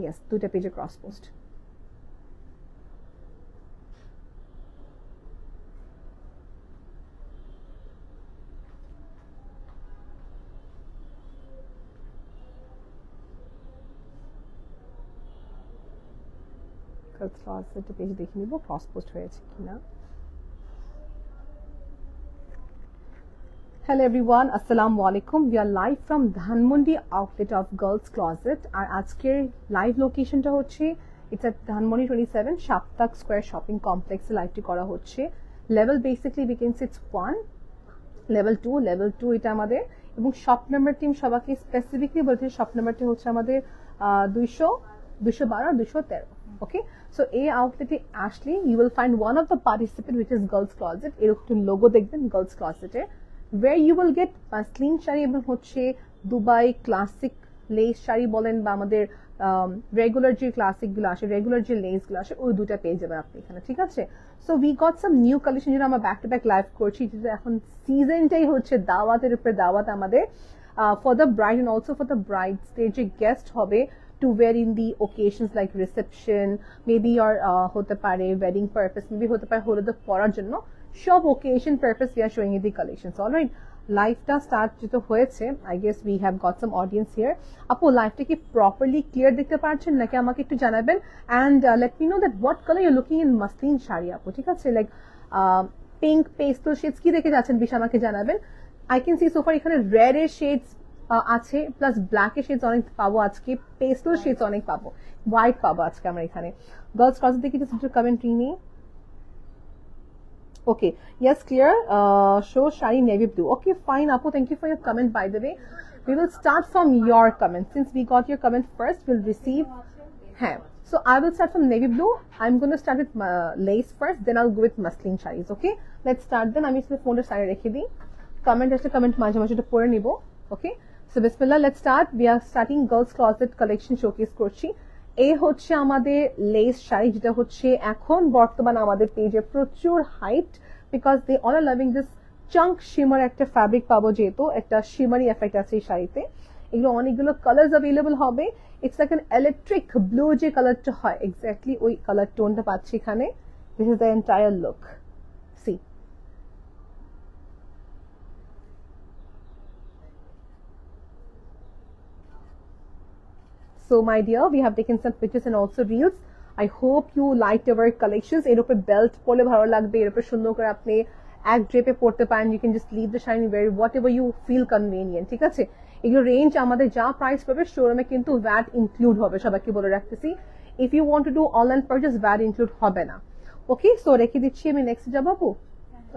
Yes, দুইটা পেজে cross post. Closet page দেখে নিব ক্রস পোস্ট হয়েছে কিনা। Hello everyone, Assalamu alaikum. We are live from Dhanmondi outlet of Girls Closet. আর আজকের লাইভ লোকেশনটা হচ্ছে it's at Dhanmondi 27 Shaptak Square Shopping Complex এ লাইভটি করা হচ্ছে। Level basically we can say it's 1, level 2 এটা আমাদের, এবং শপ নাম্বার টিম সবাইকে স্পেসিফিকলি বলতে শপ নাম্বারটি হচ্ছে আমাদের 212 213। ওকে, সো এই আউটলেটে আসলে you will find one of the participant which is girls closet. এরকম লোগো দেখবেন গার্লস ক্লজেটে, where you will get muslin sari এবং হচ্ছে দুবাই ক্লাসিক লেস শাড়ি বলেন বা আমাদের রেগুলার যে ক্লাসিক গুলো আসে, রেগুলার যে লেস গুলো আসে, ওই দুটা পেয়ে যাবেন আপনি এখানে, ঠিক আছে। So we got some new collection, যেটা আমরা ব্যাক টু ব্যাক লাইভ করছি, যেটা এখন সিজনটাই হচ্ছে দাওয়াতের উপরে দাওয়াত আমাদের, for the bride and also for the bride যে গেস্ট হবে to wear in the occasions like reception, maybe or হতে পারে wedding purpose, maybe হতে পারে হলুদ পরার জন্য, সব occasion purpose we are showing you the collections. All right, লাইভটা স্টার্ট যেটা হয়েছে, I guess we have got some audience here. আপু লাইভটা কি প্রপারলি ক্লিয়ার দেখতে পাচ্ছেন নাকি আমাকে একটু জানাবেন, and let me know that what color you're looking in muslin sari আপু, ঠিক আছে, লাইক পিঙ্ক পেস্টেল শেডস কি দেখে যাচ্ছেন বিশ আমাকে জানাবেন। I can see so far এখানে রেড এর শেডস আছে, প্লাস ব্ল্যাক এর শেডস অনেক পাবো আজকে, পেস্টেল শেডস অনেক পাবো, হোয়াইট পাবো আজকে আমরা এখানে। গার্লস ক্লজেট দেখি কিছু কমেন্ট্রি নেই। Okay, yes, clear. Show shiny navy blue. Okay, fine, Apu. Thank you for your comment. By the way, we will start from your comment. Since we got your comment first, we'll receive. So I will start from navy blue. I'm going to start with lace first, then I'll go with muslin sarees. Okay, let's start. Then I'm just the phone to side rekhe di. Comment just a comment. Maje maje to pore nibo. Okay. So Bismillah, let's start. We are starting Girls Closet collection showcase করছি। এই হচ্ছে আমাদের less sari, যেটা হচ্ছে এখন বর্তমানে আমাদের পেজে প্রচুর হাইট, because they all are loving this chunk shimmer একটা ফ্যাব্রিক পাবো, যেহেতু একটা শিমারি এফেক্ট আছে এই শাড়িতে। এগুলো অনেকগুলো কালার্স অ্যাভেলেবল হবে। It's like an electric blue যে কালারটা হয়, এক্স্যাক্টলি ওই কালার টোনটা পাচ্ছি এখানে। This is the entire look. See, so my dear, we have taken some pictures and also reels. I hope you liked our collections. এর উপরে বেল্ট পরলে ভালো লাগবে, এর উপরে সুন্দর করে আপনি এক ড্রেপে পরতে পারেন। You can just leave the shiny wear whatever you feel convenient, ঠিক আছে। এগুলো রেঞ্জ আমাদের যা প্রাইস পাবে শোরুমে কিন্তু ভ্যাট ইনক্লুড হবে, সবাইকে বলে রাখতেছি। If you want to do online purchase VAT include হবে না। ওকে, সো রেখে দিচ্ছি আমি, নেক্সট যাবো আপু।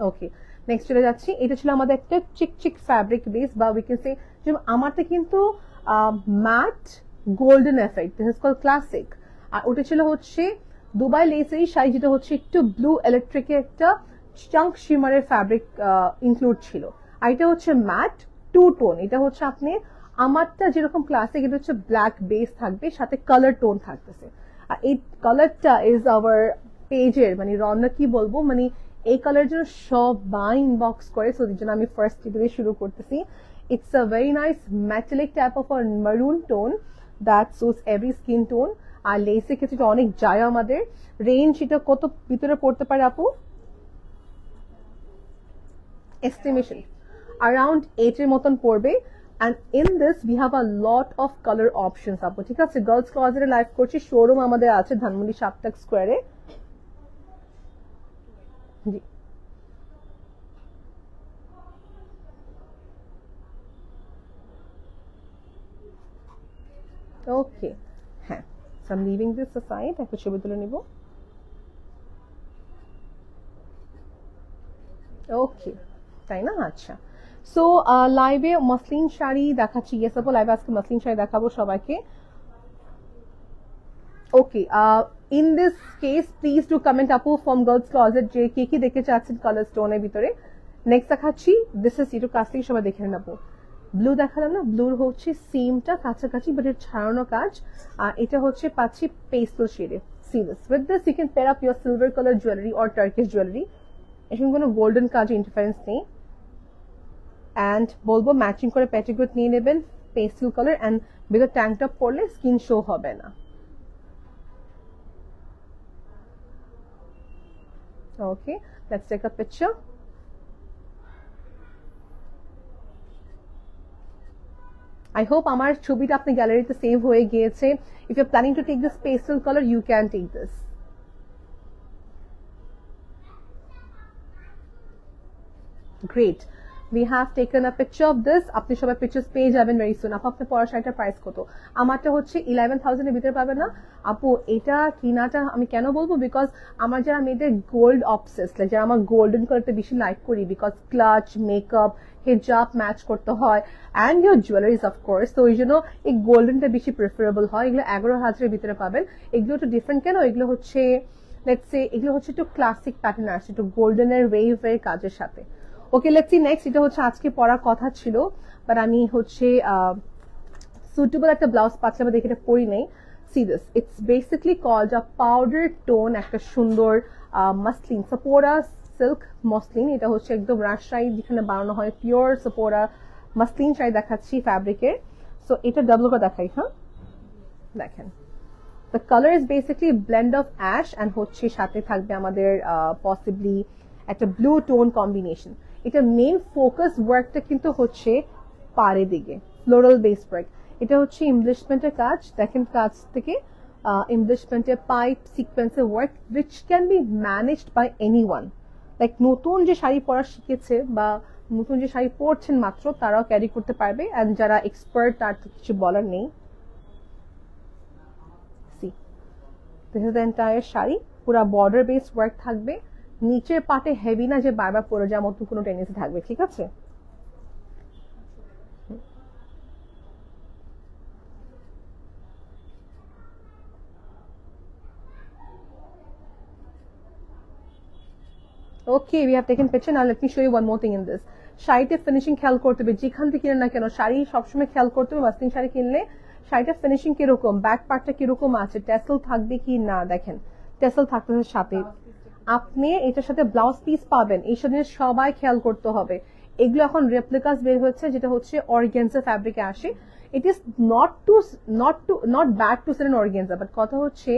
ওকে, নেক্সট চলে যাচ্ছি। এটা ছিল আমাদের একটা চিক ফ্যাব্রিক বেস, বা উই ক্যান সে আমারটা কিন্তু matte golden effect, this is called classic. আর ওটা ছিল হচ্ছে দুবাই লেসেরই শাড়ি, যেটা হচ্ছে একটু ব্লু ইলেকট্রিকের একটা চাঙ্ক শিমারের ফ্যাব্রিক ইনক্লুড ছিল। আর এটা হচ্ছে ম্যাট 2 টোন। এটা হচ্ছে আপনি আমারটা যেরকম ক্লাসিক, এটা হচ্ছে ব্ল্যাক বেস থাকবে, সাথে কালার টোন থাকতেছে। আর এই কালারটা ইজ আওয়ার পেজের, মানে রওনা কি বলবো, মানে এই কালার জন্য সবাই ইনবক্স করে, সো এর জন্য আমি ফার্স্ট দিয়ে শুরু করতেছি। It's a very nice metallic type of a maroon tone that suits every skin tone. আর লেসের ক্ষেত্রে অনেক যায় আমাদের। রেঞ্জ এটা কত ভিতরে পড়তে পারে আপু? এস্টিমেশন around 8 এর মতন পড়বে। and in this we have a lot of color options আপু, ঠিক আছে। গার্লস ক্লজেটে লাইভ করছি, শোরুম আমাদের আছে ধানমন্ডি শাপটাক স্কোয়ারে। জি, ওকে, হ্যাঁ, so I'm leaving this aside, একটা ছবি তুলে নিব। ওকে, তাই না, আচ্ছা। সো লাইভে মসলিন শাড়ি দেখাচ্ছি, ইয়েস আপু, লাইভে আজকে মসলিন শাড়ি দেখাবো সবাইকে। Okay, in this case please to comment আপু ফ্রম গার্লস ক্লজেট যে কে কি দেখতে চাচ্ছেন কালার স্টোনের ভিতরে। নেক্সট দেখাচ্ছি, দিস ইজ একটু কাছ থেকে সবাই দেখে নেন আপু। ব্লু দেখালাম না, ব্লুর হচ্ছে সেমটা কাছাকাছি, বাট এর ছাড়ানো কাজ। আর এটা হচ্ছে পাচ্ছি pastel শেডে। See this. With this you can pair up your silver color jewelry or Turkish jewelry. এখানে কোনো গোল্ডেন কাজ ইন্টারফারেন্স নেই। অ্যান্ড বলবো ম্যাচিং করে পেটিকোট নিয়ে নেবেন, পেস্টেল কালার এন্ড ভিতর ট্যাঙ্ক টপ পরলে স্কিন শো হবে না। Okay, let's take a picture. I hope আমার ছবিটা আপনি গ্যালারিতে সেভ হয়ে গিয়েছে। If you're planning to take this pastel color, you can take this. Great. We have taken a picture of this. আপনি সবাই পিকচার্স পেয়ে যাবেন ভেরি সুন। আপু আপনার পরা শাড়িটার প্রাইস কত? আমারটা হচ্ছে 11,000 এর ভিতরে পাবেন না আপু। এটা কিনাটা আমি কেন বলবো, বিকজ আমার যারা মেয়েদের গোল্ড অবসেস, লাইক যারা আমার গোল্ডেন কালারটা বেশি লাইক করি, বিকজ ক্লাচ, মেকআপ, হিজাব ম্যাচ করতে হয় অ্যান্ড ইউর জুয়েলারিজ অফকোর্স, তো ওই জন্য এই গোল্ডেনটা বেশি প্রেফারেবল হয়। এগুলো 11,000 এর ভিতরে পাবেন। এগুলো একটু ডিফারেন্ট কেন, এগুলো হচ্ছে লেটস সে এগুলো হচ্ছে একটু ক্লাসিক প্যাটার্ন আসছে, একটু গোল্ডেনের ওয়েভের কাজের সাথে। ওকে, লেটস সি নেক্সট। এটা হচ্ছে আজকে পরার কথা ছিল, বাট আমি হচ্ছে সুটেবল একটা ব্লাউজ পাচ্ছিলাম, দেখে এটা পরি নেই। See this, it's basically called a powder tone, একটা সুন্দর মাসলিন, সাপোরা সিল্ক মসলিন। এটা হচ্ছে একদম রাজশাহী যেখানে বানানো হয় পিওর সাপোরা মাসলিন শাড়ি দেখাচ্ছি ফ্যাব্রিকের। সো এটা ডাবল করে দেখাই। হ্যাঁ, দেখেন the colour is basically blend of ash and হচ্ছে সাথে থাকবে আমাদের পসিবলি একটা ব্লু টোন কম্বিনেশন। এটা মেইন ফোকাস ওয়ার্কটা কিন্তু হচ্ছে পাড়ে দিকে ফ্লোরাল বেস ওয়ার্ক। এটা হচ্ছে ইমব্লিশমেন্টের কাজ, দেখেন কাজ থেকে ইমব্লিশমেন্টের পাইপ সিকোয়েন্সের work which can be managed by anyone. Like নতুন যে শাড়ি পরা শিখেছে বা নতুন যে শাড়ি পরছেন মাত্র, তারাও ক্যারি করতে পারবে, অ্যান্ড যারা এক্সপার্ট তার তো কিছু বলার নেই। See this is the entire sari, পুরা বর্ডার বেস ওয়ার্ক থাকবে, নিচের পাটে হেভি না যে বারবার পরে যাওয়ার মতো কোনো টেন্ডেন্সি থাকবে, ঠিক আছে। Okay, we have taken picture. Now let me show you one more thing in this. শাড়িতে ফিনিশিং খেয়াল করতে হবে, যেখান থেকে কিনে না কেন শাড়ি সবসময় খেয়াল করতে হবে মাসলিন শাড়ি কিনলে শাড়িটা ফিনিশিং কিরকম, ব্যাক পার্টটা কিরকম আছে, টেসেল থাকবে কি না। দেখেন টেসেল থাকতে সাথে আপনি এটার সাথে ব্লাউজ পিস পাবেন, এই সাথে সবাই খেয়াল করতে হবে। এগুলো এখন রেপ্লিকাস বের হচ্ছে, যেটা হচ্ছে অর্গানজা ফ্যাব্রিকে আসে। It is not bad to sell an organza, but কথা হচ্ছে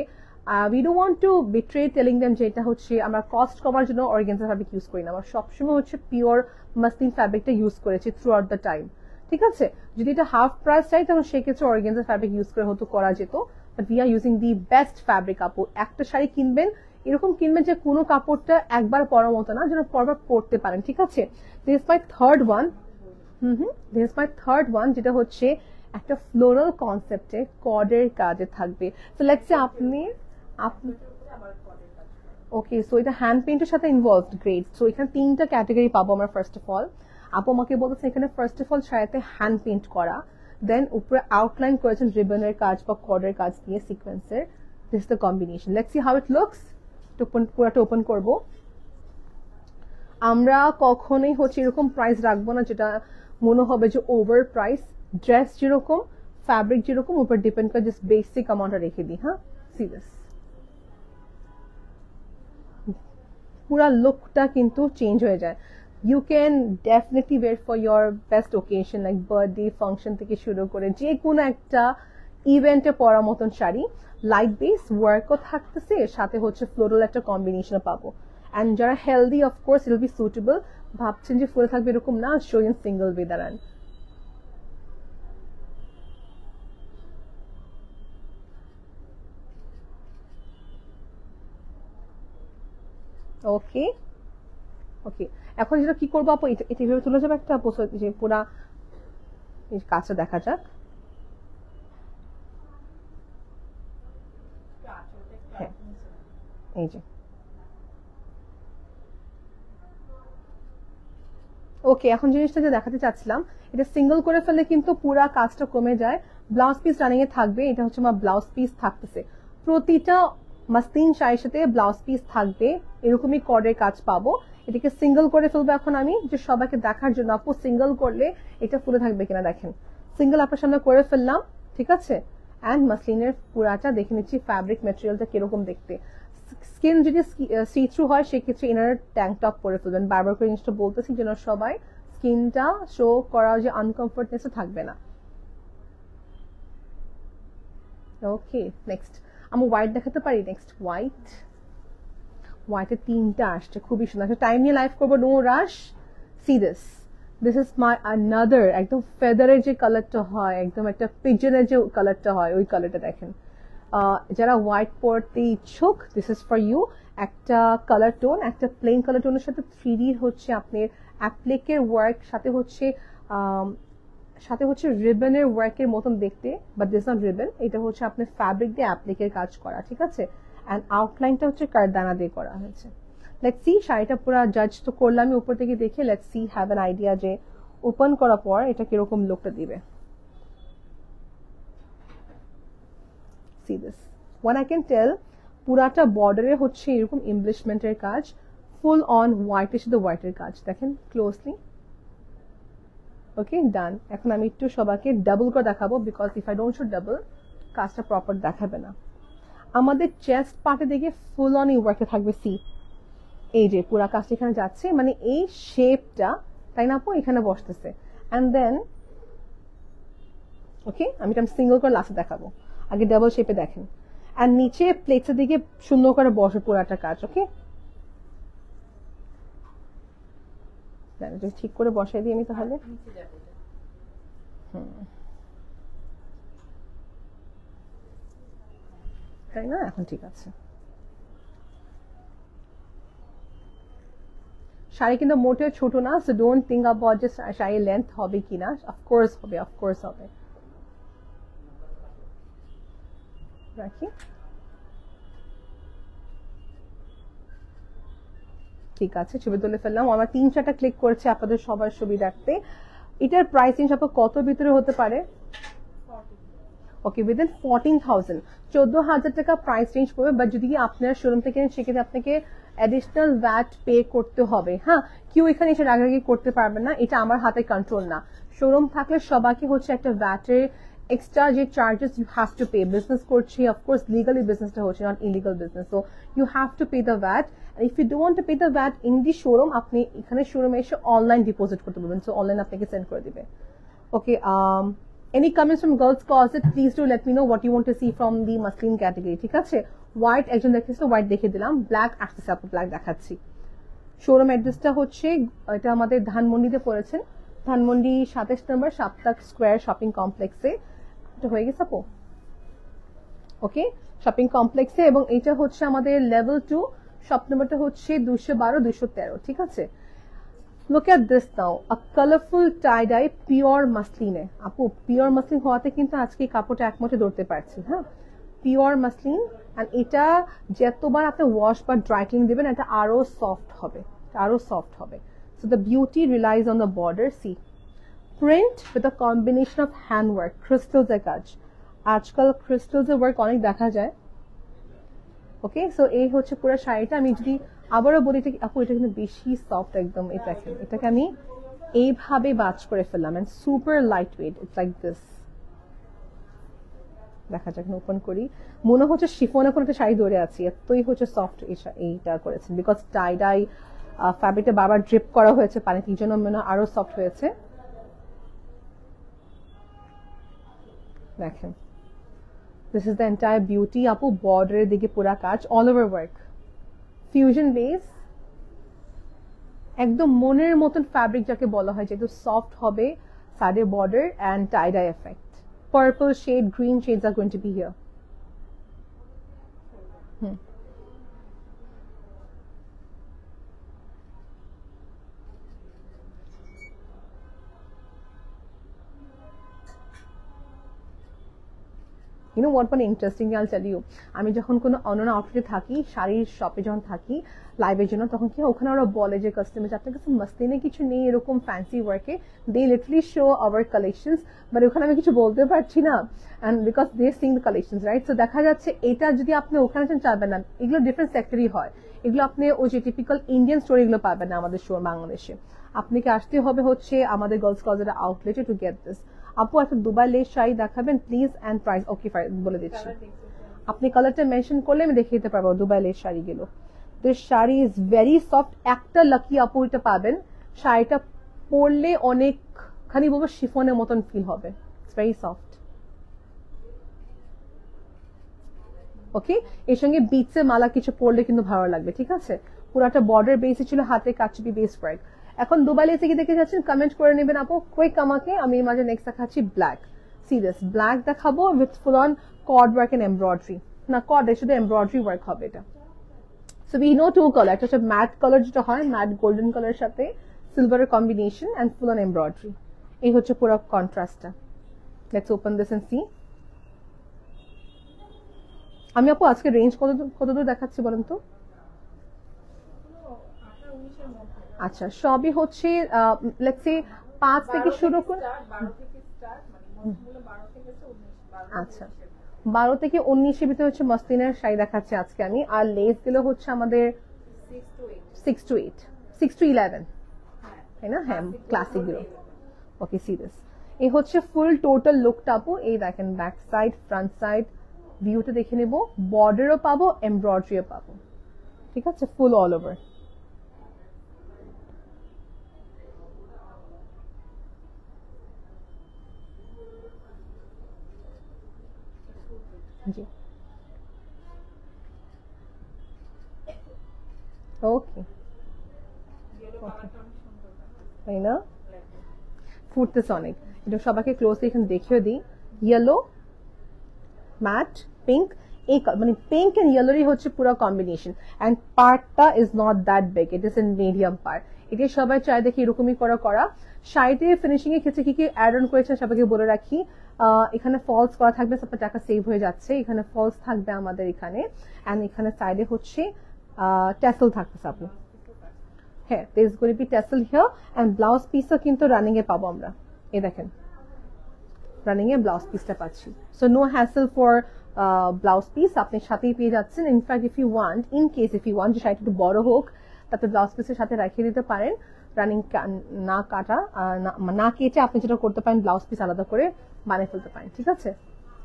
we don't want to betray telling them যে এটা হচ্ছে আমরা কস্ট কমার জন্য অর্গানজা ফ্যাব্রিক ইউজ করি না, আমরা সবসময় হচ্ছে পিওর মাসলিন ফ্যাব্রিকটা ইউজ করেছি থ্রু আউট দ্য টাইম, ঠিক আছে। যদি এটা হাফ প্রাইস চাই তখন সেক্ষেত্রে অর্গানজা ফ্যাব্রিক ইউজ করে হতো করা যেত, but we are using the best fabric. আপু একটা শাড়ি কিনবেন এরকম কিনবেন যে কোনো কাপড়টা একবার পরার মতো না, যেন পরবার পরতে পারেন, ঠিক আছে। This is my third one. This is my third one, যেটা হচ্ছে একটা ফ্লোরাল কনসেপ্টে কর্ডের কাজে থাকবে। তো লেটস সে আপনি ওকে, সো এটা হ্যান্ড পেইন্টের সাথে ইনভলভড। গ্রেট। সো এখানে 3টা ক্যাটাগরি পাবো আমরা। ফার্স্ট অফ অল আপু আমাকে বলতেছে এখানে ফার্স্ট অফ অল শাড়িতে হ্যান্ড পেইন্ট করা, দেন উপরে আউটলাইন করেছেন রিবনের কাজ বা কর্ডের কাজ দিয়ে সিকোয়েন্সের। This is the combination. Let's see how it looks. পুরোটা ওপেন করব। আমরা কখনোই হচ্ছে এরকম প্রাইস রাখবো না যেটা মনে হবে যে ওভার প্রাইস। ড্রেস যেরকম, ফ্যাব্রিক যেরকম, উপর ডিপেন্ড করে জাস্ট বেসিক অ্যামাউন্টটা রেখে দিই। হ্যাঁ, সি দিস, পুরা লুকটা কিন্তু চেঞ্জ হয়ে যায়। You can definitely wear for your best occasion, like birthday function থেকে শুরু করে যে কোনো একটা ইভেন্টে পরার মতন শাড়ি। লাইট বেস ওয়ার্কও থাকতেছে, সাথে হচ্ছে ফ্লোরাল একটা কম্বিনেশন পাবো। অ্যান্ড যারা healthy of course it will be suitable. ভাবছেন যে ফুলে থাকবে এরকম না, শো ইন সিঙ্গল ওয়ে দাঁড়ান। ওকে ওকে, এখন যেটা কি করবো আপু, এটা এভাবে তুলে যাবে একটা যে পুরা কাজটা দেখা যাক। হ্যাঁ, এই যে ওকে, এখন জিনিসটা যে দেখাতে চাচ্ছিলাম, এটা সিঙ্গল করে ফেললে কিন্তু পুরা কাজটা কমে যায়। ব্লাউজ পিস রানিং এ থাকবে, এটা হচ্ছে আমার ব্লাউজ পিস থাকতেছে। প্রতিটা মাসলিন শাড়ির সাথে ব্লাউজ পিস থাকবে, এরকমই কর্ডের কাজ পাবো। এটাকে সিঙ্গল করে ফেলবো এখন আমি, যে সবাইকে দেখার জন্য আপু সিঙ্গল করলে এটা ফুলে থাকবে কিনা দেখেন। সিঙ্গল আপনার সামনে করে ফেললাম, ঠিক আছে। অ্যান্ড মাসলিনের পুরাটা দেখে নিচ্ছি ফ্যাব্রিক ম্যাটেরিয়ালটা কিরকম দেখতে। স্কিন যদি সি থ্রু হয় সেক্ষেত্রে ইনার ট্যাঙ্ক টপ পরে ফেলবেন। বারবার করে জিনিসটা বলতেছি যেন সবাই স্কিনটা শো করা যে আনকমফোর্টনেস থাকবে না। ওকে নেক্সট আমি হোয়াইট দেখাতে পারি, নেক্সট হোয়াইট, হোয়াইটের 3টা আসছে, খুবই সুন্দর। টাইম নিয়ে লাইভ করবো, no rush. See this is my another একদম ফেদারের যে কালারটা হয়, একদম একটা পিজনের যে কালারটা হয়, ওই কালারটা দেখেন। যারা হোয়াইট পরতে ইচ্ছুক, দিস ইজ ফর ইউ। একটা কালার টোন, একটা প্লেন কালার টোনের সাথে 3D হচ্ছে আপনার অ্যাপ্লিকের ওয়ার্ক, সাথে হচ্ছে রিবনের ওয়ার্কের মতন দেখতে, বাট দিস নট রিবন, এটা হচ্ছে আপনার ফ্যাব্রিক দিয়ে অ্যাপ্লিকের কাজ করা, ঠিক আছে। অ্যান্ড আউটলাইনটা হচ্ছে কারদানা দিয়ে করা হয়েছে। লেটস সি, শাড়িটা পুরো জাজ তো করলাম উপর থেকে দেখে, let's see have an idea যে ওপেন করার পর এটা কিরকম লুকটা দিবে। See this, one I can tell, পুরাটা বর্ডারে হচ্ছে এরকম এমব্লিশমেন্টের কাজ, ফুল অন হোয়াইটের সাথে হোয়াইটের কাজ, দেখেন ক্লোজলি। ওকে ডান। এখন আমি একটু সবাইকে ডাবল করে দেখাবো, because if I don't show double, কাজটা প্রপার দেখাবে না। আমাদের চেস্ট পার্টে দেখে ফুল অন ওয়ার্কে থাকবে। সি, এই যে পুরা কাজটা এখানে যাচ্ছে, মানে এই শেপটা, তাই না আপু, এখানে বসতেছে। অ্যান্ড দেন ওকে, আমি এটা সিঙ্গল করে লাস্টে দেখাবো, আগে ডাবল শেপে দেখেন। অ্যান্ড নিচে প্লেটসের দিকে সুন্দর করে বসে পুরাটা কাজ। ওকে, ঠিক করে বসাই দিই আমি তাহলে। তাই না, এখন ঠিক আছে। শাড়ি কিন্তু মোটেও ছোট না, সো ডোন্ট থিঙ্ক অ্যাবাউট যে শাড়ির লেন্থ হবে কিনা, অফকোর্স হবে, অফকোর্স হবে। রাখি, ঠিক আছে, ছবি তুলে ফেললাম। আমার 3-4টা ক্লিক করেছে আপনাদের সবার সুবিধার্থে। এটার প্রাইস রেঞ্জ আপনার কত ভিতরে হতে পারে? ওকে, উইদিন 14,000, 14,000 টাকা প্রাইস রেঞ্জ পড়বে। বাট যদি আপনার শোরুম থেকে সেক্ষেত্রে আপনাকে অ্যাডিশনাল ভ্যাট পে করতে হবে। হ্যাঁ, কেউ এখানে এসে রাগারাগি করতে পারবে না, এটা আমার হাতে কন্ট্রোল না। শোরুম থাকলে সবাইকে হচ্ছে একটা ভ্যাটের এক্সট্রা যে charges you have to pay. Business করছি, অফকোর্স লিগালি বিজনেসটা হচ্ছে, not illegal business, so you have to pay the VAT. If you don't pay the VAT in the showroom, আপনি এখানে শোরুমে এসে অনলাইন ডিপোজিট করতে পারবেন, সো অনলাইন আপনাকে সেন্ড করে দিবে। ওকে, any comments from girls closet, please do let me know what you want to see from the muslin category, ঠিক আছে। হোয়াইট একজন দেখতেছিল, হোয়াইট দেখে দিলাম, ব্ল্যাক আসতেছে, আপু ব্ল্যাক দেখাচ্ছি। শোরুম অ্যাড্রেসটা হচ্ছে, এটা আমাদের ধানমন্ডিতে পড়েছেন, ধানমন্ডি 27 নম্বর সাপ্তাহ স্কোয়ার শপিং কমপ্লেক্সে। এটা হয়ে গেছে আপু, ওকে, শপিং কমপ্লেক্সে। এবং এটা হচ্ছে আমাদের লেভেল 2, শপ নম্বরটা হচ্ছে 212, 213, ঠিক আছে। Look at this now, a colorful tie-dye pure muslin এ। আপু পিওর মাসলিন হওয়াতে কিন্তু আজকে কাপড়টা একমতে ধরতে পারছি। হ্যাঁ, পিওর মাসলিন, এন্ড এটা যতবার আপনি ওয়াশ বা ড্রাই ক্লিন দিবেন, এটা আরো সফট হবে, আরো সফট হবে। So the beauty relies on the border. See, print with a combination of hand work, crystals এর কাজ। আজকাল ক্রিস্টালস এর ওয়ার্ক অনেক দেখা যায়। ওকে, সো এই হচ্ছে পুরো শাড়িটা। আমি যদি আবারও বলি, আপু এটা কিন্তু বেশি সফট একদম। এই দেখেন, এটাকে আমি এইভাবে বাজ করে ফেললাম, and super light weight, it's like this. দেখা যাক, ওপেন করি, মনে হচ্ছে শিফনে কোনো একটা শাড়ি ধরে আছি, এতই হচ্ছে সফট এইটা করেছেন, বিকজ টাই ডাই ফ্যাব্রিকটা বারবার ড্রিপ করা হয়েছে পানিতে, এই জন্য মনে আরো সফট হয়েছে। দেখেন, this is the entire beauty আপু, বর্ডারের দিকে পুরা কাজ, all over work, fusion base, একদম মনের মতন ফ্যাব্রিক যাকে বলা হয়, যেহেতু সফট হবে, সাইডে border and tie dye effect. Purple shade, green shades are going to be here. You know what one interesting, I'll tell you, আমি যখন কোনো অনলাইন আউটলেটে থাকি, শাড়ির শপে যখন থাকি লাইভের জন্য, তখন কি ওখানে ওরা বলে যে কাস্টমার আপনার কাছে মাসলিনে কিছু নেই এরকম ফ্যান্সি ওয়ার্কে, they literally show our collections, but ওখানে আমি কিছু বলতে পারছি না, and because they sing the collections, right. So দেখা যাচ্ছে এটা যদি আপনি ওখানে চাইবেন না, এগুলো ডিফারেন্ট সেক্টরই হয়, এগুলো আপনি ওই যে টিপিক্যাল ইন্ডিয়ান স্টোরি এগুলো পাবেন না আমাদের শো বাংলাদেশে। আপনাকে আসতে হবে হচ্ছে আমাদের গার্লস ক্লজেট আউটলেটে টু গেট দিস। আপু একটা দুবাই লেস শাড়ি দেখাবেন প্লিজ, এন্ড প্রাইস। ওকে বলে দিচ্ছি, আপনি কালারটা মেনশন করলে আমি দেখিয়ে দিতে পারবো দুবাই লেস শাড়িগুলো। This sari is very soft, একটা লাকি আপু এটা পাবেন, শাড়িটা পরলে অনেকখানি বলবো শিফনের মতন ফিল হবে, ইটস ভেরি সফট। ওকে, এর সঙ্গে বিটসের মালা কিছু পরলে কিন্তু ভালো লাগবে, ঠিক আছে। পুরাটা বর্ডার বেসে ছিল, হাতে কাচবি বেস ওয়ার্ক। এখন দুবাই লেসে কি দেখে যাচ্ছেন, কমেন্ট করে নেবেন আপু কুইক আমাকে। আমি এর মাঝে নেক্সট দেখাচ্ছি ব্ল্যাক। সি দিস, ব্ল্যাক দেখাবো with full on cord work and embroidery, না কর্ড শুধু এমব্রয়ডারি ওয়ার্ক হবে এটা। So we know two colour, একটা হচ্ছে ম্যাট কালার যেটা হয়, ম্যাট গোল্ডেন কালারের সাথে সিলভারের combination and full on embroidery. এই হচ্ছে পুরো কন্ট্রাস্টটা। Let's open this and see. আমি আপু আজকে রেঞ্জ কতদূর দেখাচ্ছি বলেন তো? আচ্ছা, সবই হচ্ছে লেটস সে 5 থেকে শুরু করে, আচ্ছা 12 থেকে 19 এর ভিতরে হচ্ছে মসলিনের শাড়ি দেখাচ্ছে আজকে আমি। আর লেস দিলে হচ্ছে আমাদের 6 to 8 6 to 11, তাই না? হ্যাঁ, ক্লাসিক গুলো। ওকে, সি দিস, এই হচ্ছে ফুল টোটাল লুকটা আপু। এই দেখেন ব্যাক সাইড, ফ্রন্ট সাইড ভিউটা দেখে নেব। বর্ডারও পাবো, এমব্রয়ডারিও পাবো, ঠিক আছে, ফুল অল ওভার। জি, ওকে, তাই না? ফুটতেছে অনেক। এটা সবাইকে ক্লোজলি এখানে দেখিয়ে দিই। ইয়েলো, ম্যাট, পিঙ্ক, এই মানে পিঙ্ক এন্ড ইয়েলোরই হচ্ছে পুরো কম্বিনেশন। এন্ড পার্টটা is not that big, it is a medium part. এটা সবাই চায় দেখি এরকমই করা। শাড়িতে ফিনিশিং এর ক্ষেত্রে কি কি অ্যাড অন করেছে সবাইকে বলে রাখি। এখানে ফলস করা থাকবে, সব টাকা সেভ হয়ে যাচ্ছে। এখানে ফলস থাকবে আমাদের এখানে, এন্ড এখানে সাইডে হচ্ছে টেসেল থাকতেছে আপু। হ্যাঁ, there's going to be tassel here and blouse পিসও কিন্তু রানিং এ পাবো আমরা। এই দেখেন রানিং এ ব্লাউজ পিসটা পাচ্ছি। So no hassle for blouse piece, আপনি সাথেই পেয়ে যাচ্ছেন। In fact if you want, in case if you want যে শাড়িটা একটু বড় হোক, তাতে ব্লাউজ পিসের সাথে রাখিয়ে দিতে পারেন। রানিং না কাটা, না কেটে আপনি যেটা করতে পারেন, ব্লাউজ পিস আলাদা করে বানিয়ে ফেলতে পারেন, ঠিক আছে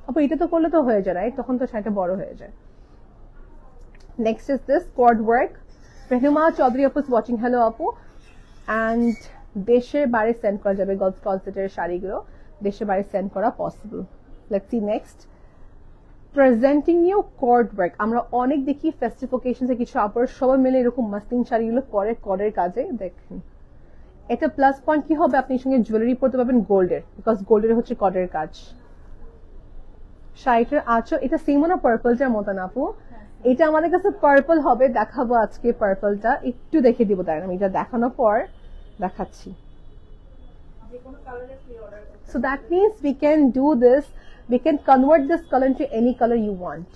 আপু। এটা তো করলে তো হয়ে যায়, রাইট? তখন তো শাড়িটা বড় হয়ে যায়। Next is this cord work. Rehnuma Chowdhury আপু ইজ ওয়াচিং, হ্যালো আপু। অ্যান্ড দেশের বাইরে সেন্ড করা যাবে গার্লস কলসেটের শাড়িগুলো, দেশের বাইরে সেন্ড করা possible. Let's see next, presenting you cord work. আমরা অনেক দেখি ফেস্টিভ ওকেশনসে কিছু আপুর সবাই মিলে এরকম মাসলিন শাড়িগুলো পরে কর্ডের কাজে। দেখেন এটা প্লাস পয়েন্ট কি হবে, আপনি সঙ্গে জুয়েলারি পরতে পারবেন গোল্ডের, বিকজ গোল্ডের হচ্ছে কর্ডের কাজ। শাড়িটার আঁচল এটা সেম না পার্পলটার মতন আপু। এটা আমাদের কাছে পার্পল হবে, দেখাবো আজকে পার্পলটা, একটু দেখে দিব। তাই আমি এটা দেখানোর পর দেখাচ্ছি। So that means we can do this, we can convert this color into any color you want,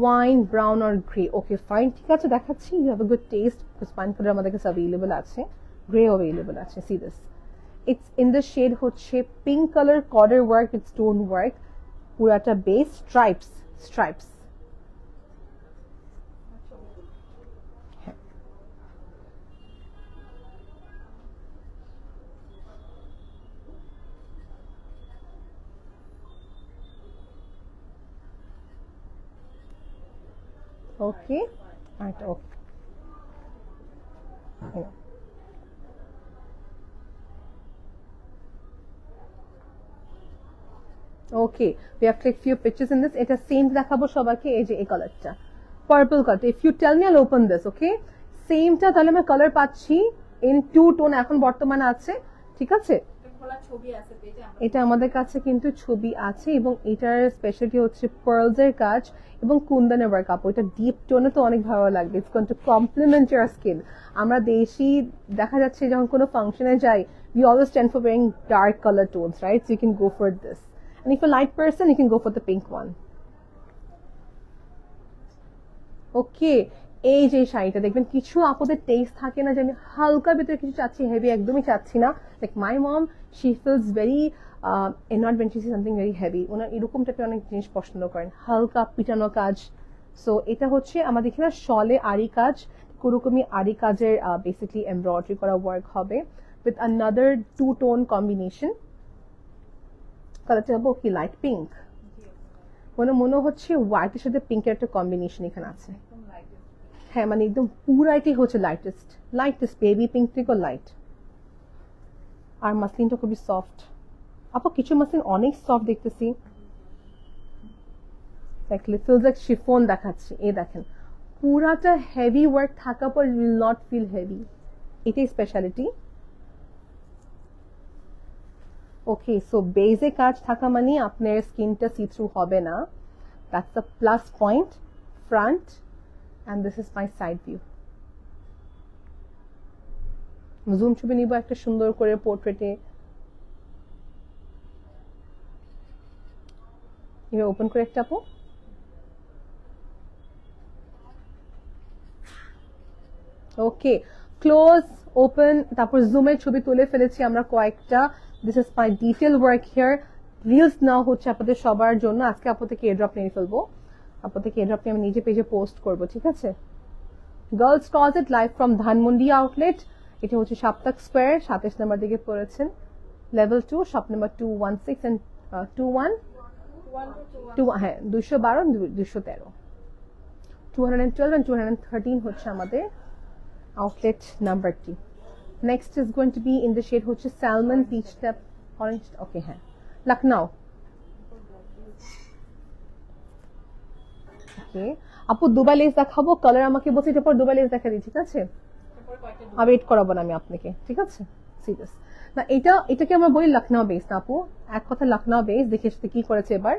wine, brown or gray. Okay fine, ঠিক আছে দেখাচ্ছি। You have a good taste because wine color আমাদের কাছে available আছে, gray available আছে। See this, it's in the shade হচ্ছে pink color, border work with stone work, পুরাটা base stripes। Okay, right, okay. Yeah. Okay, we have clicked few pictures in this. এটা same দেখাবো সবাইকে। এই যে এই কালারটা purple colour. If you tell me I'll open this. Okay, সেমটা তাহলে আমি কালার পাচ্ছি ইন 2 টোন এখন বর্তমানে আছে, ঠিক আছে। এটা আমাদের কাছে কিন্তু ছবি আছে, এবং এটার স্পেশালিটি হচ্ছে পার্লস এর কাজ এবং কুন্দনের ওয়ার্ক আপু। এটা ডিপ টোনে তো অনেক ভালো লাগবে। It's going to complement your skin. আমরা দেশি দেখা যাচ্ছে যখন কোনো ফাংশনে যাই, we always tend for wearing dark color tones, right? So you can go for this. And if you're a light person, you can go for the pink one. Okay, এই যে শাড়িটা দেখবেন, কিছু আপুদের টেস্ট থাকে না যে আমি হালকা ভিতরে কিছু চাচ্ছি, হেভি একদমই চাচ্ছি না। Like my mom, she feels very annoyed when she sees something very heavy। ওনার এরকম টাইপের অনেক জিনিস পছন্দ করেন, হালকা পিটানো কাজ। সো এটা হচ্ছে আমাদের এখানে শলে আরি কাজ, কোরকমই আরি কাজের বেসিক্যালি এমব্রয়ডারি করা ওয়ার্ক হবে with another 2 tone combination। কালারটা হবে কি লাইট পিঙ্ক, মনে হচ্ছে হোয়াইটের সাথে পিঙ্কের একটা কম্বিনেশন এখানে আছে। হ্যাঁ, মানে একদম পুরাইটাই হচ্ছে লাইটেস্ট বেবি পিঙ্ক থেকে লাইট। আর মাসলিনটা খুবই সফট আপু, কিছু মাসলিন অনেক সফট দেখতেছি। Like it feels like chiffon দেখাচ্ছি, এই দেখেন পুরাটা হেভি ওয়ার্ক থাকার পর উইল নট ফিল হেভি, এটাই স্পেশালিটি। ওকে, সো বেজে কাজ থাকা মানে আপনার স্কিনটা সি থ্রু হবে না, that's the plus point. Front and this is my side view. Zoom ছবি নিব একটা সুন্দর করে পোর্ট্রেটে, এবার ওপেন করে একটা আপু। ওকে, ক্লোজ ওপেন, তারপর জুমের ছবি তুলে ফেলেছি আমরা কয়েকটা। This is my detail work here. Reels now হচ্ছে আপনাদের সবার জন্য, আজকে আপনাদেরকে এয়ারড্রপ নিয়ে ফেলবো, আপনাদেরকে এয়ারড্রপ নিয়ে আমি নিজে পেজে পোস্ট করবো, ঠিক আছে? Girls closet live from Dhanmondi outlet, এটা হচ্ছে সাপ্তাক স্কোয়ার 27 নম্বর দিকে পড়েছেন, লেভেল 2, শপ নাম্বার 216 এন্ড 21 হ্যাঁ 212 213 212 and 213 হচ্ছে আমাদের outlet নাম্বারটি। Next is going to be in the shade হচ্ছে salmon peach tap orange. Okay হ্যাঁ, লখনউ। ওকে আপু দুবাই লেস দেখাবো, কালার আমাকে বলছে এটা পর দুবাই লেস দেখা দিই, ঠিক আছে? আর ওয়েট করাবো না আমি আপনাকে, ঠিক আছে? সিরিয়াস না, এটাকে আমরা বলি লখনউ বেস না আপু, এক কথা লখনউ বেস। দেখে সাথে কি করেছে এবার,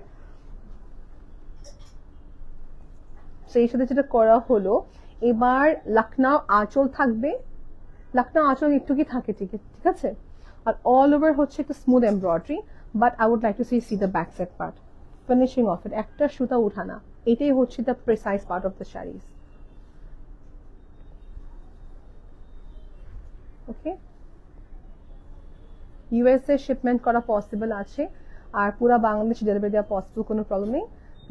সেই সাথে যেটা করা হলো এবার লখনউ আঁচল থাকবে, লখনউ আঁচল একটু কি থাকে, ঠিক আছে? আর অল ওভার হচ্ছে একটা smooth embroidery, but I would like to see the back side part, finishing of it, একটা সুতা উঠানা, এটাই হচ্ছে the precise part of the saris. Okay, USA shipment করা পসিবল আছে, আর পুরো বাংলাদেশে ডেলিভারি দেওয়া পসিবল, কোনো প্রবলেম নেই।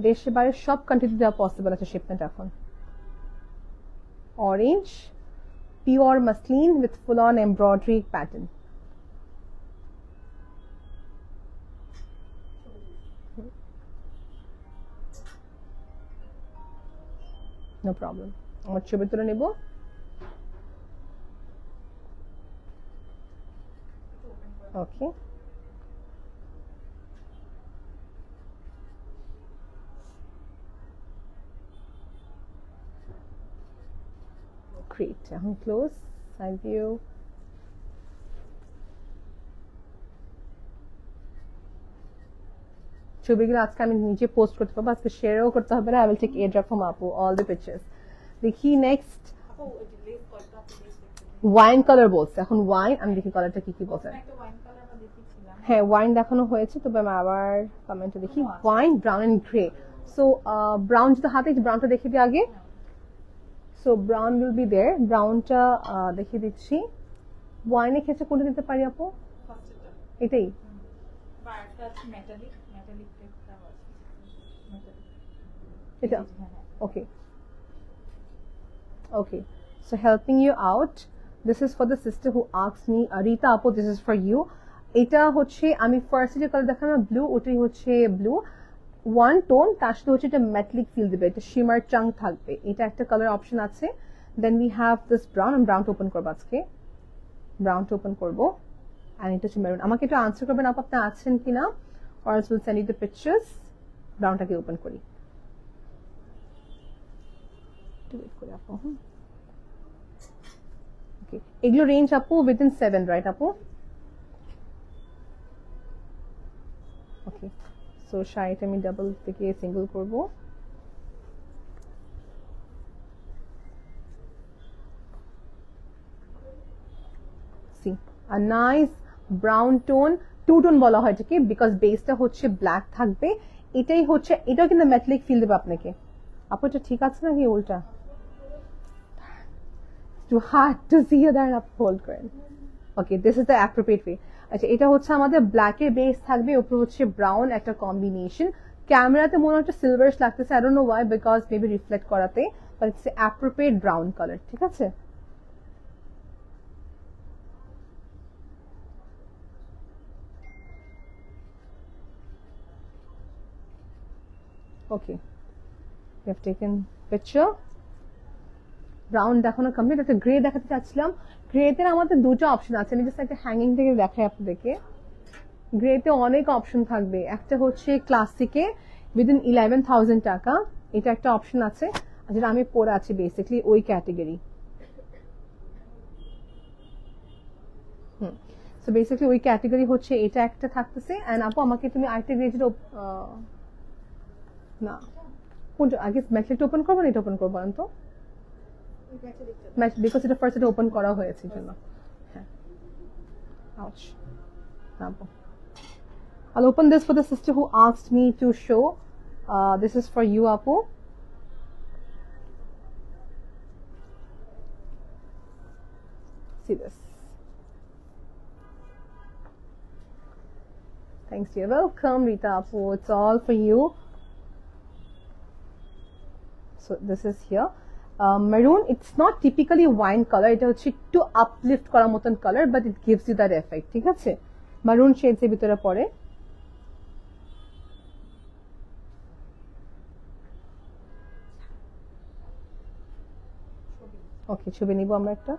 দেশে বাইরে সব কান্ট্রিতে দেওয়া পসিবল আছে শিপমেন্ট এখন। Orange pure muslin with full on embroidery pattern. No problem, আমার ছবি তুলে নেব। ওকে, great, এখন ক্লোজ সাইড ভিউ। ছবিগুলো আজকে আমি নিজে পোস্ট করতে পারবো, আজকে শেয়ারও করতে হবে না। I will take airdrop from আপু অল দ্য পিকচার্স। দেখি নেক্সট ওয়াইন কালার বলছে, এখন ওয়াইন আমি দেখি কালারটা কি কি বলছে। হ্যাঁ ওয়াইন দেখানো হয়েছে, তবে আমি আবার কমেন্টে দেখি। Wine brown and grey, so brown যদি হাতে ব্রাউনটা দেখে দিই আগে। So brown will be there, ব্রাউনটা দেখিয়ে দিচ্ছি। ওয়াইনের ক্ষেত্রে কোনটা দিতে পারি আপু? এটাই এটা, ওকে ওকে। So helping you out, this is for the sister who asked me, Rita Apu, this is for you. এটা হচ্ছে আমি ফার্স্ট যে কালার দেখানো ব্লু, ওটাই হচ্ছে ব্লু ওয়ান টোন, তার সাথে হচ্ছে এটা মেটালিক ফিল দিবে, এটা শিমার চাং থাকবে, এটা একটা কালার অপশন আছে। Then we have this brown, আমি ব্রাউনটা ওপেন করবো আজকে, ব্রাউনটা ওপেন করবো। অ্যান্ড এটা হচ্ছে মেরুন। আমাকে একটু আনসার করবেন আপু আপনি আছেন কিনা, or else we'll send you the pictures. ব্রাউনটাকে ওপেন করি, একটু ওয়েট করি আপু। ওকে, এগুলো রেঞ্জ আপু উইদিন 7, রাইট আপু? ওকে, সো শাড়িটা আমি ডাবল থেকে সিঙ্গেল করব। See a nice brown tone, two tone বলা হয় এটাকে, বিকজ বেসটা হচ্ছে ব্ল্যাক থাকবে। এটাই হচ্ছে, এটাও কিন্তু মেটালিক ফিল দেবে আপনাকে। আপু এটা ঠিক আছে নাকি উল্টা? Too hard to see you there, hold করেন। Okay, this is the appropriate way. আচ্ছা, এটা হচ্ছে আমাদের ব্ল্যাকের বেস থাকবে, উপরে হচ্ছে ব্রাউন একটা কম্বিনেশন। ক্যামেরাতে মনে হচ্ছে সিলভারিশ লাগতেছে, I don't know why, because maybe reflect করাতে, but it's appropriate brown colour, ঠিক আছে? Okay, we have taken picture. Brown দেখানো কমপ্লিট, একটা গ্রে দেখাতে চাচ্ছিলাম। গ্রেতে আমাদের দুটো অপশন আছে, আমি জাস্ট একটা হ্যাঙ্গিং থেকে দেখাই আপনাদেরকে। গ্রেতে অনেক অপশন থাকবে, একটা হচ্ছে ক্লাসিকে, উইদিন 11,000 টাকা এটা একটা অপশন আছে যেটা আমি পরে আছি বেসিক্যালি ওই ক্যাটাগরি। সো বেসিক্যালি ওই ক্যাটাগরি হচ্ছে এটা একটা থাকতেছে। এন্ড আপু আমাকে তুমি আরেকটা গ্রেজের না কোনটা আগে ম্যাটলেট ওপেন করবো না এটা ওপেন করবো তো বিকজ এটা ফার্স্ট এটা ওপেন করা হয়েছে জন্য। হ্যাঁ ouch আপু I'll open this for the sister who asked me to show. This is for you, Apu. See this. Thanks, dear. Welcome, Rita Apu. It's all for you. So this is here. Maroon, it's not typically wine color. It হচ্ছে একটু uplift করার মতন color, but it gives you that effect. ঠিক আছে? Maroon shades এর ভিতরে পড়ে। ওকে ছবি নিব আমরা একটা।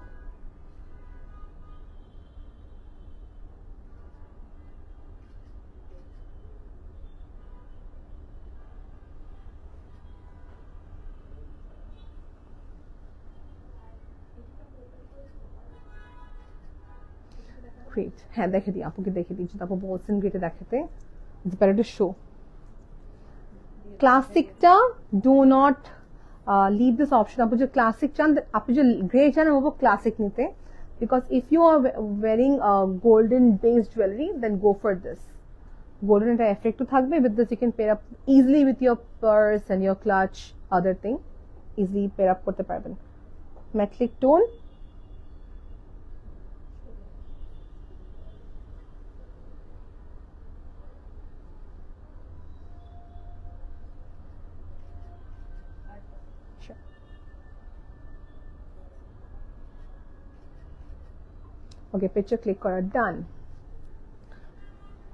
গ্রেট, হ্যাঁ দেখে দিই আপুকে, দেখে দিই আপু বলছেন গ্রেটে দেখাতে। It's better to show. ক্লাসিকটা do not leave this option. आप जो क्लासिक चांद आप जो ग्रे चांद वो क्लासिक निते because if you are wearing golden based jewelry then go for this. Golden এটা effect to থাকবে, with this you can pair up easily with your purse and your clutch, other thing easily pair up করতে পারবেন। metallic tone, okay picture click করা done.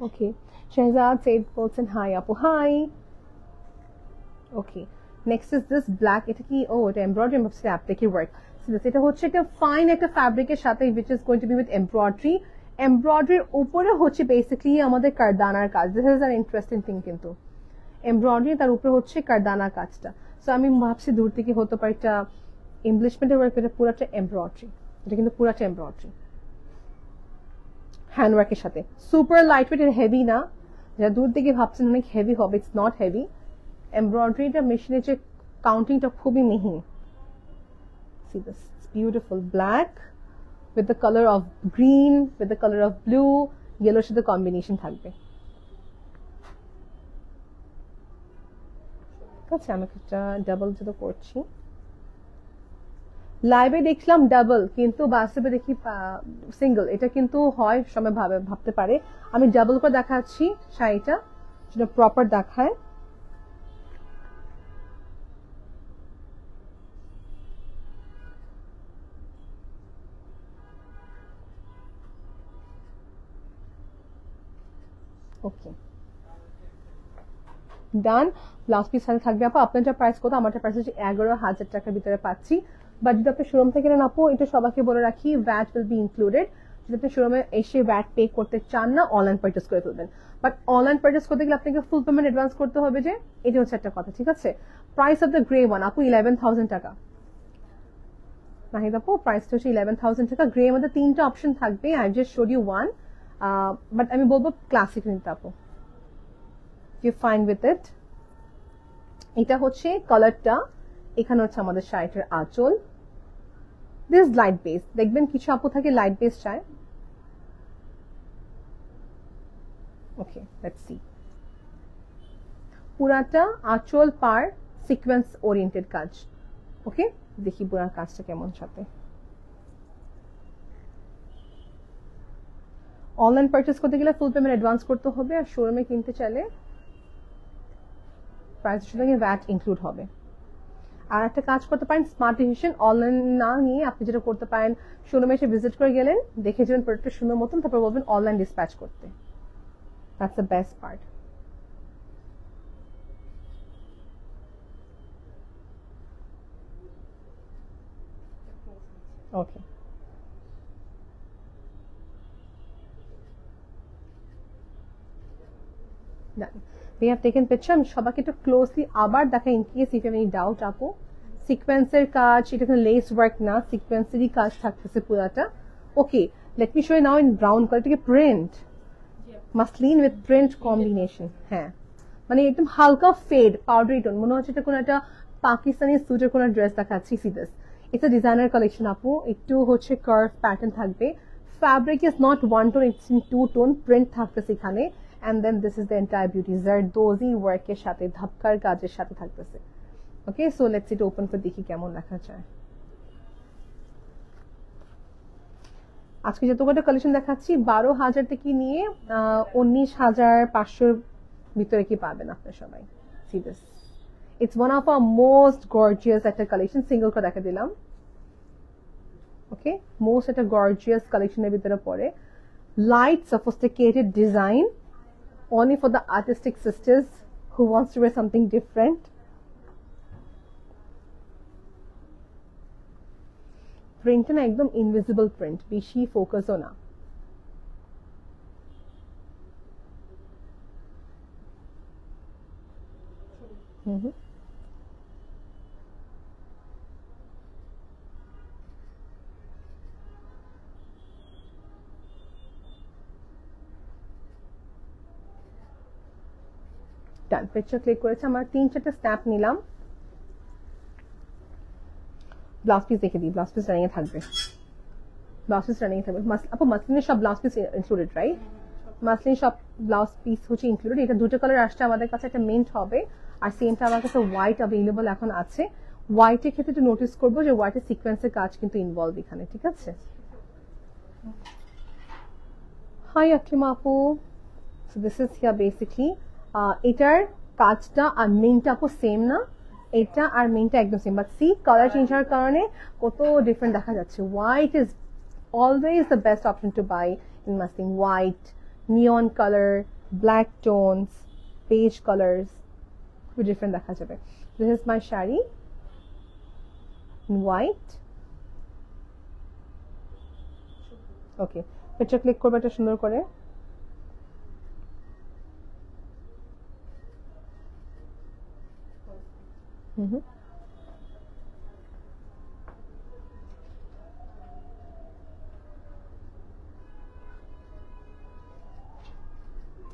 Okay Shahzad said বলছেন hi আপু hi. Okay next is this black, এটা কি এটা embroidery ভাবছি applique work। so this এটা হচ্ছে একটা fine একটা fabric এর সাথে which is going to be with embroidery। embroidery উপরে হচ্ছে basically আমাদের কারদানার কাজ। this is an interesting thing কিন্তু embroidery তার উপরে হচ্ছে কারদানা কাজটা। so আমি ভাবছি দূর থেকে হতে পারে একটা embellishment work, এটা পুরোটা embroidery, এটা কিন্তু পুরোটা embroidery হ্যান্ডওয়ার্কের সাথে। সুপার লাইট ওয়েট, হেভি না, যারা দূর থেকে ভাবছেন অনেক হেভি হবে, ইটস নট হেভি। এমব্রয়ডারিটা মেশিনের যে কাউন্টিংটা খুবই মিহি। See this, it's beautiful black with the colour of green with the colour of blue, ইয়েলোর সাথে কম্বিনেশন থাকবে। ঠিক আছে, আমি একটা ডাবল যেটা করছি। লাইভে দেখলাম ডাবল, কিন্তু বাস্তবে দেখি সিঙ্গেল। এটা কিন্তু হয় সময় ভাবতে পারে আমি ডাবল করে দেখাচ্ছি শাড়িটা, সেটা প্রপার দেখায়। ওকে ডান। ব্লাউজ পিস সাথে থাকবে আপু। আপনারটা প্রাইস কত? আমারটা প্রাইস হচ্ছে 11,000 টাকার ভিতরে পাচ্ছি। বাট যদি আপনি শোরুম থেকে নেন আপু, এটা সবাইকে বলে রাখি ভ্যাট উইল বি ইনক্লুডেড। যদি আপনি শোরুমে এসে ভ্যাট পে করতে চান না, অনলাইন পারচেস করে ফেলবেন। বাট অনলাইন পারচেস করতে গেলে আপনাকে ফুল পেমেন্ট অ্যাডভান্স করতে হবে, যে এটা হচ্ছে একটা কথা। ঠিক আছে, price of the grey one আপু 11,000 টাকা। নাহিদ আপু প্রাইসটা হচ্ছে 11,000 টাকা। গ্রে মধ্যে 3টা অপশন থাকবে, I just showed you one. But আমি বলবো ক্লাসিক নিতে আপু, ইউ ফাইন উইথ ইট। এটা হচ্ছে কালারটা, এখানে হচ্ছে আমাদের শাড়িটার আঁচল। দিস লাইট বেস, দেখবেন কিছু আপু থাকে লাইট বেস চায়। ওকে লেটস সি, পুরাটা আঁচল পার সিকোয়েন্স ওরিয়েন্টেড কাজ। ওকে দেখি পুরা কাজটা কেমন। সাথে অনলাইন পারচেস করতে গেলে ফুল পেমেন্ট অ্যাডভান্স করতে হবে, আর শোরুমে কিনতে চাইলে প্রাইসের সঙ্গে ভ্যাট ইনক্লুড হবে। আর একটা কাজ করতে পারেন, স্মার্ট ডিসিশন অনলাইন না নিয়ে আপনি যেটা করতে পারেন, শোরুমে এসে ভিজিট করে গেলেন, দেখে যাবেন প্রোডাক্টটা সুন্দর মতন, তারপর বলবেন অনলাইন ডিসপ্যাচ করতে। That's the best part. Okay Done. We have taken picture. আমি সবাইকে একটু ক্লোজলি আবার দেখা in case if you have any doubt আপু। সিকোয়েন্সের কাজ, এটা কোনো লেস ওয়ার্ক না, সিকোয়েন্সেরই কাজ থাকতেছে পুরাটা। Okay, let me show you now in brown colour, এটাকে print, muslin with print combination. হ্যাঁ, মানে একদম হালকা ফেড পাউডারি টোন, মনে হচ্ছে এটা কোনো একটা পাকিস্তানি সুটের কোনো ড্রেস দেখাচ্ছি। সি দিস, এটা ডিজাইনার কালেকশন আপু, একটু হচ্ছে কার্ভ প্যাটার্ন থাকবে। Fabric is not one tone, it's in two tone, print থাকতেছে এখানে। And then this is the entire beauty, zardozi ওয়ার্কের সাথে, ধাপকার কাজের সাথে থাকতেছে। Okay, so let's it open করে দেখি কেমন দেখা যায়। আজকে যত কটা কালেকশন দেখাচ্ছি 12,000 থেকে নিয়ে 19,500 ভিতরে কি পাবেন আপনারা সবাই। C this, it's one of our most gorgeous একটা কালেকশন, সিঙ্গেল করে দেখা দিলাম। ওকে, মোস্ট একটা গর্জিয়াস কালেকশনের ভিতরে পড়ে, light sophisticated design only for the artistic sisters who wants to wear something different. Print না একদম ইনভিজিবল প্রিন্ট, বেশি ফোকাসও না। ডান, পিকচার ক্লিক করেছে, আমার 3-4টা স্ন্যাপ নিলাম। ব্লাউজ পিস দেখে দিই, ব্লাউজ পিস রানিং এ থাকবে, ব্লাউজ পিস রানিং এ থাকবে। আপু মাসলিনের সব blouse piece included right? Muslin সব ব্লাউজ পিস হচ্ছে ইনক্লুডেড। এটা দুটো কালার আসছে আমাদের কাছে, একটা মিন্ট হবে আর সেমটা আমার কাছে হোয়াইট অ্যাভেলেবল এখন আছে। হোয়াইটের ক্ষেত্রে একটু নোটিস করবো যে হোয়াইটের সিকোয়েন্সের কাজ কিন্তু ইনভলভ এখানে, ঠিক আছে? হাই আকলিমা আপু, so this is here basically. এটার কাজটা আর মিন্টটা আপু সেম না, এটা আর মিন্টটা একদম same, but see colour change হওয়ার কারণে কত ডিফারেন্ট দেখা যাচ্ছে। White is always the best option to buy in muslin. White, neon colour, black tones, beige colours, খুব ডিফারেন্ট দেখা যাবে। This is my sari in white. Okay, picture click করবে এটা সুন্দর করে।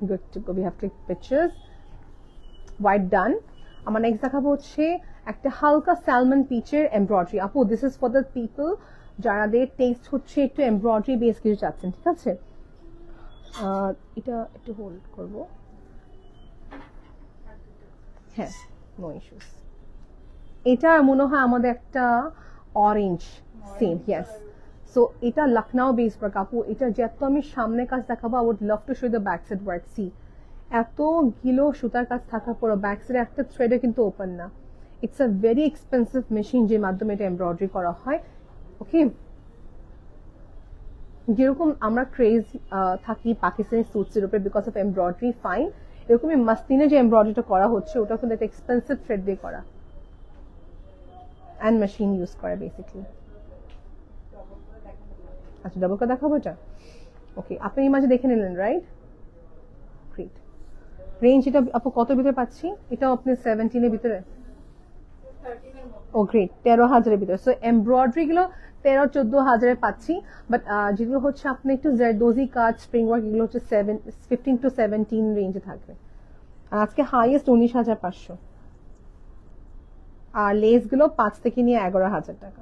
Good to go. We have clicked pictures. White done. আমার next দেখাবো হচ্ছে একটা হালকা স্যালমন পিচের এমব্রয়ডারি। আপু this is for the people যারাদের টেস্ট হচ্ছে একটু এমব্রয়ডারি বেস কিছু চাচ্ছেন, ঠিক আছে? এটা একটু হোল্ড করবো, হ্যাঁ, নো ইস্যুস। এটা মনে হয় আমাদের একটা অরেঞ্জ সেম, ইয়েস। সো এটা লখনউ বেস ওয়ার্ক আপু, এটা যত আমি সামনে কাজ দেখাবো, I would love to show the back side work. See এত গিলো সুতার কাজ থাকার পর ব্যাক সাইডে একটা থ্রেডে কিন্তু ওপেন না। It's a very expensive machine যে মাধ্যমে এটা এমব্রয়ডারি করা হয়। ওকে, যেরকম আমরা ক্রেজ থাকি পাকিস্তানি সুটসের উপরে বিকজ অফ এমব্রয়ডারি ফাইন, এরকমই মাসলিনে যে এমব্রয়ডারিটা করা হচ্ছে ওটা কিন্তু একটা এক্সপেন্সিভ থ্রেড দিয়ে করা অ্যান্ড মেশিন ইউজ করে বেসিকলি। আচ্ছা, ডাবল করে দেখাবো এটা। ওকে, আপনি এই মাঝে দেখে নিলেন রাইট? গ্রেট। রেঞ্জ এটা আপু কত ভিতরে পাচ্ছি? এটাও আপনি 17 এর ভিতরে? ও গ্রেট, 13,000 এর ভিতরে। সো এমব্রয়ডারি গুলো 13-14,000 পাচ্ছি, বাট যেগুলো হচ্ছে আপনি একটু জারদোজি কাজ, স্প্রিং ওয়ার্ক, এগুলো হচ্ছে 15 to 17 রেঞ্জে থাকবে। আর আজকে হাইয়েস্ট 19,500, আর লেস গুলো 5 থেকে নিয়ে 11,000 টাকা।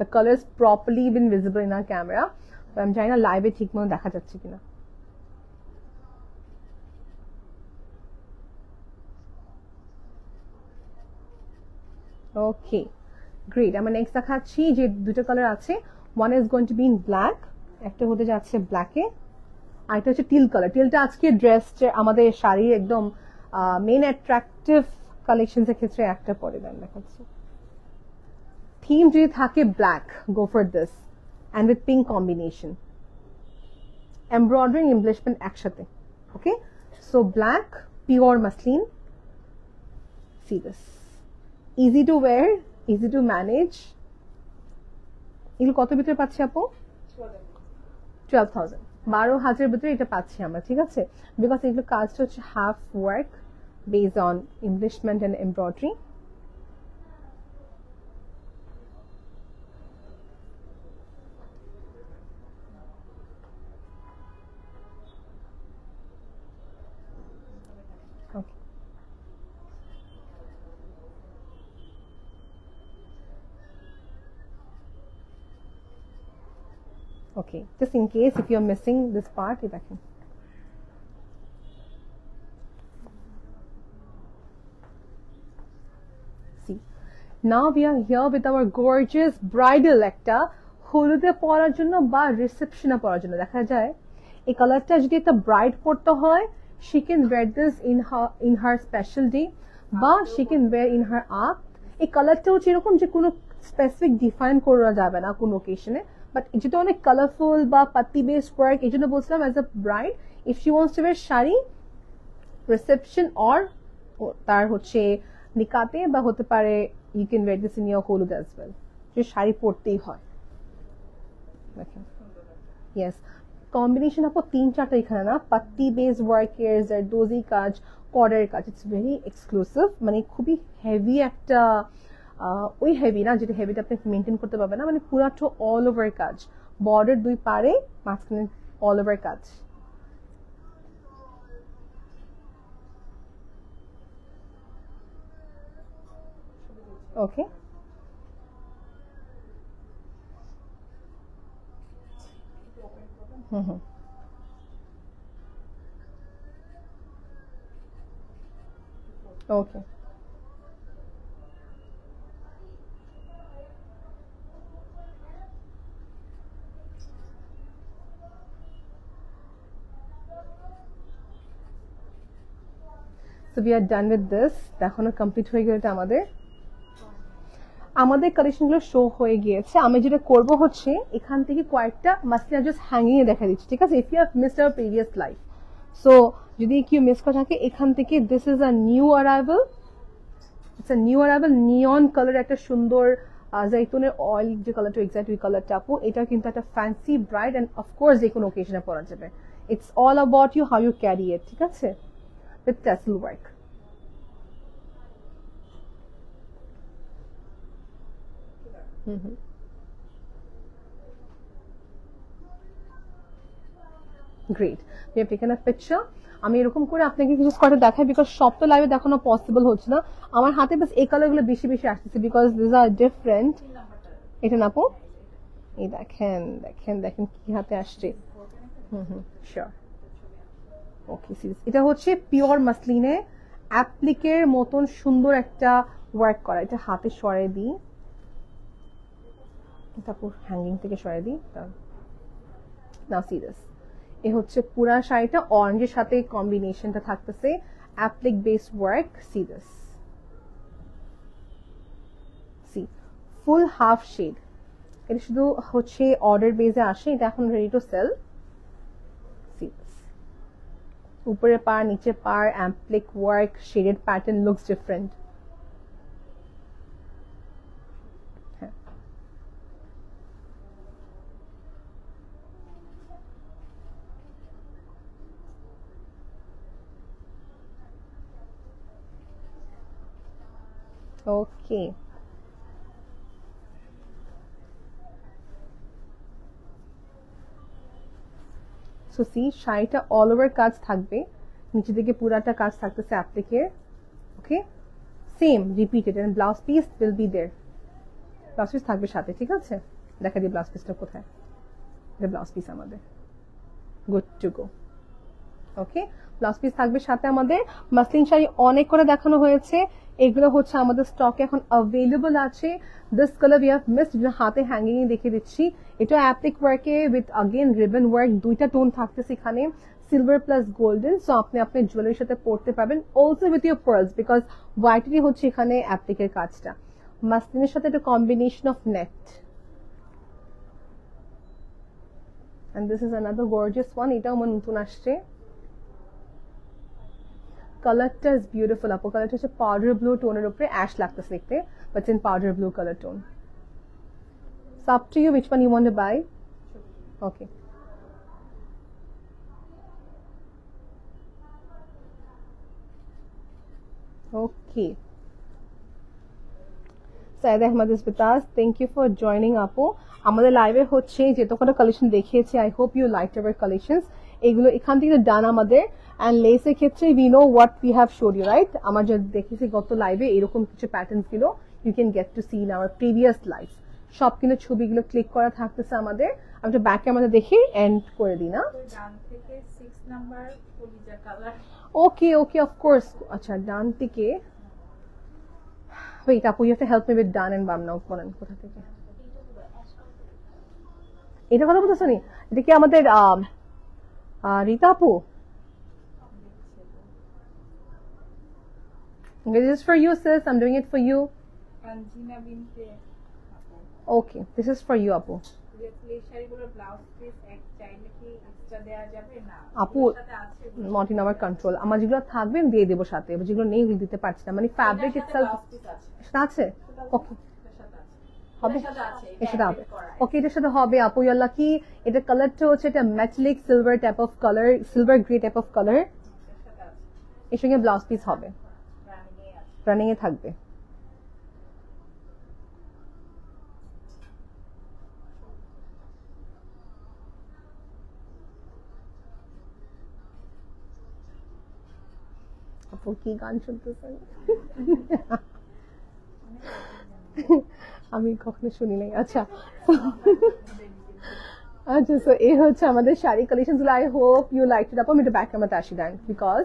The colors properly been visible in our camera, but I'm trying to live it ঠিক মতো দেখা যাচ্ছে কিনা। ওকে গ্রেট, আমরা নেক্সট দেখাচ্ছি যে দুটো কালার আছে। One is going to be in black, একটা হতে যাচ্ছে ব্ল্যাকে, আর এটা হচ্ছে টিল কালার। টিলটা আজকে ড্রেস আমাদের শাড়ি একদম মেন অ্যাট্রাকটিভ কালেকশন এর ক্ষেত্রে একটা পরে দেন দেখাচ্ছি। থিম যদি থাকে black, go for this, and with pink combination. Embroidery embellishment একসাথে। Okay, so black pure muslin, see this, easy to wear, easy to manage. এগুলো কত ভিতরে পাচ্ছি আপু? 12,000, 12,000 ভিতরে এটা পাচ্ছি আমরা, ঠিক আছে? বিকজ এগুলো কাজটা হচ্ছে half work based on embellishment and embroidery. Okay. Okay, just in case if you're missing this part, you can. See, now we are here with our gorgeous bridal একটা হলুদে পরার জন্য বা রিসেপশনে পরার জন্য। দেখা যায় এই কালারটা যদি একটা ব্রাইড পরতে হয়, she can wear this in her special day, বা she can wear in her act. এই কালারটা হচ্ছে এরকম যে কোনো স্পেসিফিক ডিফাইন করা যাবে না কোন ওকেশনে, বাট যেটা অনেক কালারফুল বা পাত্তি বেসড ওয়ার্ক, এই জন্য বলছিলাম as a bride if she wants to wear sari reception or তার হচ্ছে নিকাতে, বা হতে পারে you can wear this in your holud as well, যে শাড়ি পরতেই হয়। দেখেন, ইয়েস, কম্বিনেশন আপু 3-4টা এখানে না, পাত্তি বেস ওয়ার্কের, জারদোজি কাজ, কর্ডের কাজ, ইটস ভেরি এক্সক্লুসিভ, মানে খুবই হেভি একটা, ওই হেভি না যেটা হেভিটা আপনি মেনটেন করতে পারবেন না, মানে পুরাটো অল ওভার কাজ, বর্ডার দুই পারে, মাঝখানে অল ওভার কাজ। Okay, hmm hmm, okay, so we are done with this. এখনো কমপ্লিট হয়ে গেল এটা আমাদের কালেকশনগুলো শো হয়ে গিয়েছে। আমি যেটা করব হচ্ছে এখান থেকে কয়েকটা মাসলিন জাস্ট হ্যাঙ্গিং এ দেখা দিচ্ছি, ঠিক আছে? If you have missed our previous life, so যদি কেউ মিস করে থাকে এখান থেকে, this is a new arrival, it's a new arrival, neon colour একটা সুন্দর জাইতুনের অয়েল যে কালারটা এক্সাক্ট ওই কালারটা আপু, এটা কিন্তু একটা ফ্যান্সি ব্রাইড এন্ড অফকোর্স যে কোনো ওকেশনে পরা যাবে। It's all about you how you carry it, ঠিক আছে? With tassel work. Great, we have taken a picture. আমি এরকম করে আপনাকে কিছু কয়টা দেখাই, বিকজ সব তো লাইভে দেখানো পসিবল হচ্ছে না। আমার হাতে বাস এই কালারগুলো বেশি বেশি আসতেছে বিকজ দিস আর ডিফারেন্ট। এটা না আপু, এই দেখেন দেখেন দেখেন কি হাতে আসছে। শিওর, ওকে, এটা হচ্ছে পিওর মাসলিনে অ্যাপ্লিকের মতন সুন্দর একটা ওয়ার্ক করা। এটা হাতে সরাই দিই, তারপর হ্যাঙ্গিং থেকে সরাই দিই। নাও সি দিস, এ হচ্ছে পুরা শাড়িটা অরেঞ্জের সাথে কম্বিনেশনটা থাকতেছে, applique base work. See this, see full half shade. এটা শুধু হচ্ছে অর্ডার বেসে আসে, এটা এখন ready to sell. See this, উপরে পার নিচে পার applique work, shaded pattern looks different. Okay, so see শাড়িটা অল ওভার কাজ থাকবে, নিচে দিকে পুরাটা কাজ থাকতেছে অ্যাপ্লিকের। Okay, same repeated, and blouse piece will be there, blouse piece থাকবে সাথে, ঠিক আছে? দেখা দিই ব্লাউজ পিসটা কোথায়। এটা ব্লাউজ পিস আমাদের, good to go. Okay, blouse piece থাকবে সাথে আমাদের। মাসলিন শাড়ি অনেক করে দেখানো হয়েছে, এগুলো হচ্ছে আমাদের স্টকে এখন অ্যাভেলেবল আছে। This colour we have missed, যেটা হাতে হ্যাঙ্গিং এ দেখিয়ে দিচ্ছি। এটা অ্যাপ্লিক ওয়ার্কে উইথ अगेन রিবন ওয়ার্ক, দুইটা টোন থাকতেছে এখানে, সিলভার প্লাস গোল্ডেন। সো আপনি আপনার জুয়েলারির সাথে পরতে পারবেন, also with your pearls, because হোয়াইটেরই হচ্ছে এখানে অ্যাপ্লিকের কাজটা। মাসলিনের সাথে একটা combination of net, and this is another gorgeous one. এটাও আমার নতুন আসছে। কালারটা ইজ বিউটিফুল আপু, কালারটা হচ্ছে পাউডার ব্লু টোনের উপরে অ্যাশ লাগতেছে দেখতে, but in powder blue colour tone. So up to you which one you want to buy. Okay. Okay. Saida Ahmad is with us. Thank you for joining আপু। আমাদের লাইভে হচ্ছে যেতকটা কালেকশন দেখিয়েছি, I hope you liked our collections. এগুলো এখান থেকে done আমাদের। অ্যান্ড লেসের ক্ষেত্রে we know what we have showed you, right? আমরা যদি দেখেছি গত লাইভে এরকম কিছু প্যাটার্নস গুলো you can get to see in our previous live. সব কিন্তু ছবিগুলো ক্লিক করা থাকতেছে আমাদের। আমি তো ব্যাকে আমাদের দেখে এন্ড করে দিই না। ওকে ওকে, অফকোর্স। আচ্ছা, ডান থেকে wait আপু, you have to help me with done and বাম নাও। বলেন কোথা থেকে এটা কথা বলতেছো নি? এটা কি আমাদের রীতা আপু? This is for you sis, I'm doing it for you. Okay, this is for you আপু। আপু নট ইন আওয়ার কন্ট্রোল। আমার যেগুলো থাকবে আমি দিয়ে দেবো সাথে, যেগুলো নেই ওগুলো দিতে পারছি না। মানে ফ্যাব্রিক ইটসেলফ আছে। ওকে, হবে, এর সাথে হবে। ওকে, এটার সাথে হবে আপু। ইয়াল্লা কি এটা কালারটা হচ্ছে এটা metallic silver type of colour, silver grey type of colour. এর সঙ্গে ব্লাউজ পিস হবে, রানিং এ থাকবে। আপু কি গান শুনতেছেন? আমি কখনো শুনি নাই। আচ্ছা আচ্ছা, সো এই হচ্ছে আমাদের শাড়ি কালেকশন গুলো। I hope you like it. আপু আমি এটা ব্যাক ক্যামেরাতে আসি then, because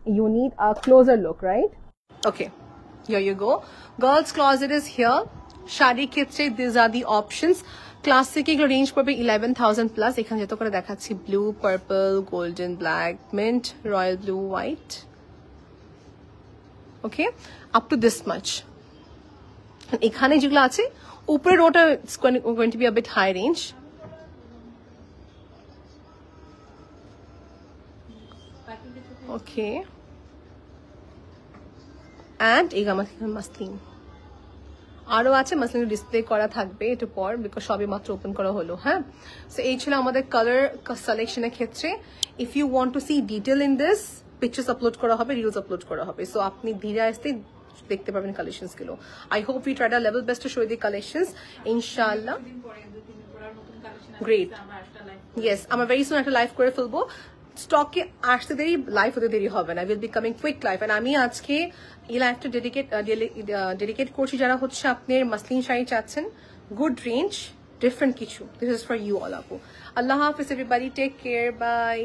you need a closer look, right? Okay, here you go. Girls closet is here. Shadi ক্ষেত্রে these are the options. Classic এগুলো রেঞ্জ পড়বে 11,000 প্লাস। এখানে যত করে দেখাচ্ছি blue, purple, golden, black, mint, royal blue, white. Okay, up to this much. এখানে যেগুলো আছে উপরের ওটা going to be a bit high range. Okay, and এই মাসলিন আরো আছে, মাসলিন ডিসপ্লে করা থাকবে একটু পর, বিকজ সবই মাত্র ওপেন করা হলো। হ্যাঁ, সো এই ছিল আমাদের কালার সিলেকশনের ক্ষেত্রে। If you want to see detail in this, pictures upload করা হবে, রিলস আপলোড করা হবে, সো আপনি ধীরে আসতে দেখতে পাবেন কালেকশনস গুলো। I hope we tried hour level best to show the collections ইনশাআল্লাহ। গ্রেট, ইয়েস, আমরা ভেরি সুন একটা লাইভ করে ফেলবো। স্টকে আসতে দেরি, লাইভ হতে দেরি হবে না। Will be coming quick live. And আমি আজকে এই লাইভটা ডেডিকেট করছি যারা হচ্ছে আপনার মাসলিন শাড়ি চাচ্ছেন, গুড রেঞ্জ, ডিফারেন্ট কিছু। This is for you all আপু। আল্লাহ হাফিজ এভরিবডি, টেক কেয়ার, বাই।